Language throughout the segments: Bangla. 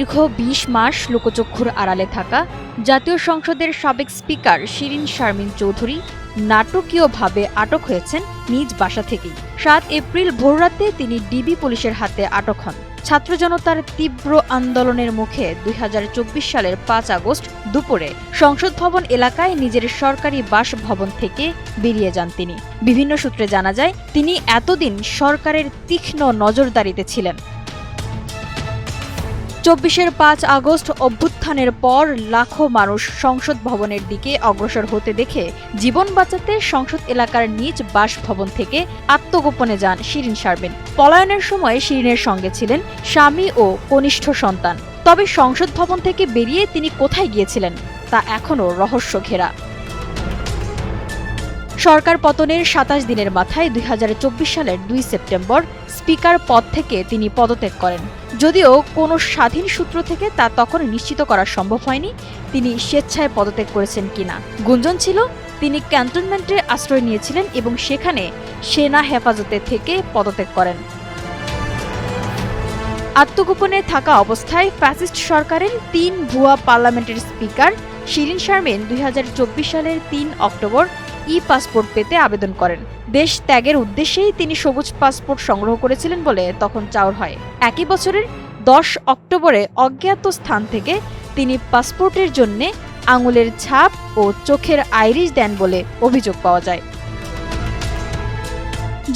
দীর্ঘ ২০ মাস লোকচক্ষুর আড়ালে থাকা জাতীয় সংসদের সাবেক স্পিকার শিরীন শারমিন চৌধুরী নাটকীয়ভাবে আটক হয়েছেন নিজ বাসা থেকেই। ৭ এপ্রিল ভোররাতে তিনি ডিবি পুলিশের হাতে আটক হন। ছাত্র জনতার তীব্র আন্দোলনের মুখে ২০২৪ সালের ৫ আগস্ট দুপুরে সংসদ ভবন এলাকায় নিজের সরকারি বাসভবন থেকে বেরিয়ে যান তিনি। বিভিন্ন সূত্রে জানা যায়, তিনি এতদিন সরকারের তীক্ষ্ণ নজরদারিতে ছিলেন। ২৪-এর ৫ আগস্ট অভ্যুত্থানের পর লাখো মানুষ সংসদ ভবনের দিকে অগ্রসর হতে দেখে জীবন বাঁচাতে সংসদ এলাকার নিজ বাসভবন থেকে আত্মগোপনে যান শিরীন শারমিন। পলায়নের সময় শিরীনের সঙ্গে ছিলেন স্বামী ও কনিষ্ঠ সন্তান। তবে সংসদ ভবন থেকে বেরিয়ে তিনি কোথায় গিয়েছিলেন তা এখনও রহস্য ঘেরা। সরকার পতনের ২৭ দিনের মাথায় ২০২৪ সালের ২ সেপ্টেম্বর স্পিকার পদ থেকে তিনি পদত্যাগ করেন। যদিও কোনো স্বাধীন সূত্র থেকে তা তখন নিশ্চিত করা সম্ভব হয়নি তিনি স্বেচ্ছায় পদত্যাগ করেছেন কিনা। গুঞ্জন ছিল তিনি ক্যান্টনমেন্টে আশ্রয় নিয়েছিলেন এবং সেখানে সেনা হেফাজতে থেকে পদত্যাগ করেন। আত্মগোপনে থাকা অবস্থায় ফ্যাসিস্ট সরকারের ৩ ভুয়া পার্লামেন্টের স্পিকার শিরীন শারমিন ২০২৪ সালের ৩ অক্টোবর পাসপোর্ট পেতে আবেদন করেন। দেশ ত্যাগের উদ্দেশ্যেই তিনি সবুজ পাসপোর্ট সংগ্রহ করেছিলেন বলে তখন চাউর হয়। একই বছরের ১০ অক্টোবরে অজ্ঞাত স্থান থেকে তিনি পাসপোর্টের জন্য আঙুলের ছাপ ও চোখের আইরিশ দেন বলে অভিযোগ পাওয়া যায়।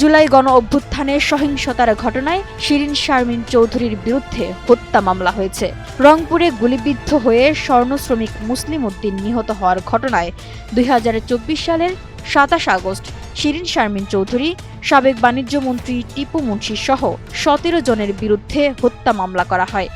জুলাই গণ অভ্যুত্থানের সহিংসতার ঘটনায় শিরীন শারমিন চৌধুরীর বিরুদ্ধে হত্যা মামলা হয়েছে। রংপুরে গুলিবিদ্ধ হয়ে স্বর্ণ শ্রমিক মুসলিম উদ্দিন নিহত হওয়ার ঘটনায় ২০২৪ সালের ২৭ আগস্ট শিরীন শারমিন চৌধুরী, সাবেক বাণিজ্যমন্ত্রী টিপু মুন্সি সহ ১৭ জনের বিরুদ্ধে হত্যা মামলা করা হয়।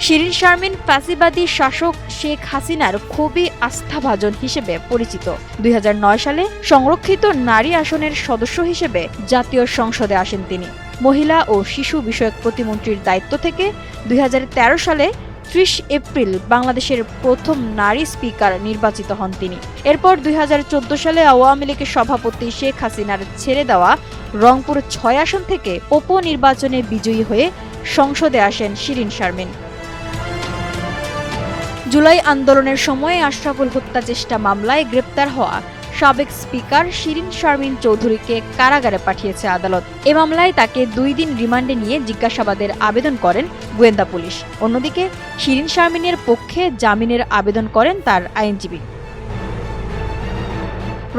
শিরীন শারমিন ফ্যাসিবাদী শাসক শেখ হাসিনার খুবই আস্থাভাজন হিসেবে পরিচিত। ২০০৯ সালে সংরক্ষিত নারী আসনের সদস্য হিসেবে জাতীয় সংসদে আসেন তিনি। মহিলা ও শিশু বিষয়ক প্রতিমন্ত্রীর দায়িত্ব থেকে ২০১৩ সালে ৩০ এপ্রিল বাংলাদেশের প্রথম নারী স্পিকার নির্বাচিত হন তিনি। এরপর ২০১৪ সালে আওয়ামী লীগের সভাপতি শেখ হাসিনার ছেড়ে দেওয়া রংপুর ৬ আসন থেকে উপনির্বাচনে বিজয়ী হয়ে সংসদে আসেন শিরীন শারমিন। জুলাই আন্দোলনের সময় আশরাফুল হত্যা চেষ্টা মামলায় গ্রেপ্তার হওয়া সাবেক স্পিকার শিরীন শারমিন চৌধুরীকে কারাগারে পাঠিয়েছে আদালত। এ মামলায় তাকে ২ দিন রিমান্ডে নিয়ে জিজ্ঞাসাবাদের আবেদন করেন গোয়েন্দা পুলিশ। অন্যদিকে শিরীন শারমিনের পক্ষে জামিনের আবেদন করেন তার আইনজীবী।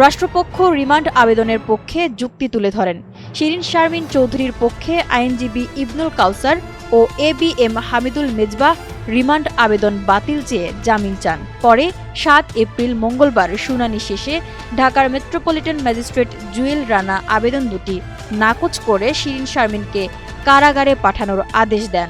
রাষ্ট্রপক্ষ রিমান্ড আবেদনের পক্ষে যুক্তি তুলে ধরেন। শিরীন শারমিন চৌধুরীর পক্ষে আইনজীবী ইবনুল কাউসার ও ABM হামিদুল মেজবাহ রিমান্ড আবেদন বাতিল চেয়ে জামিন চান। পরে ৭ এপ্রিল মঙ্গলবার শুনানি শেষে ঢাকার মেট্রোপলিটন ম্যাজিস্ট্রেট জুয়েল রানা আবেদন দুটি নাকচ করে শিরীন শারমিনকে কারাগারে পাঠানোর আদেশ দেন।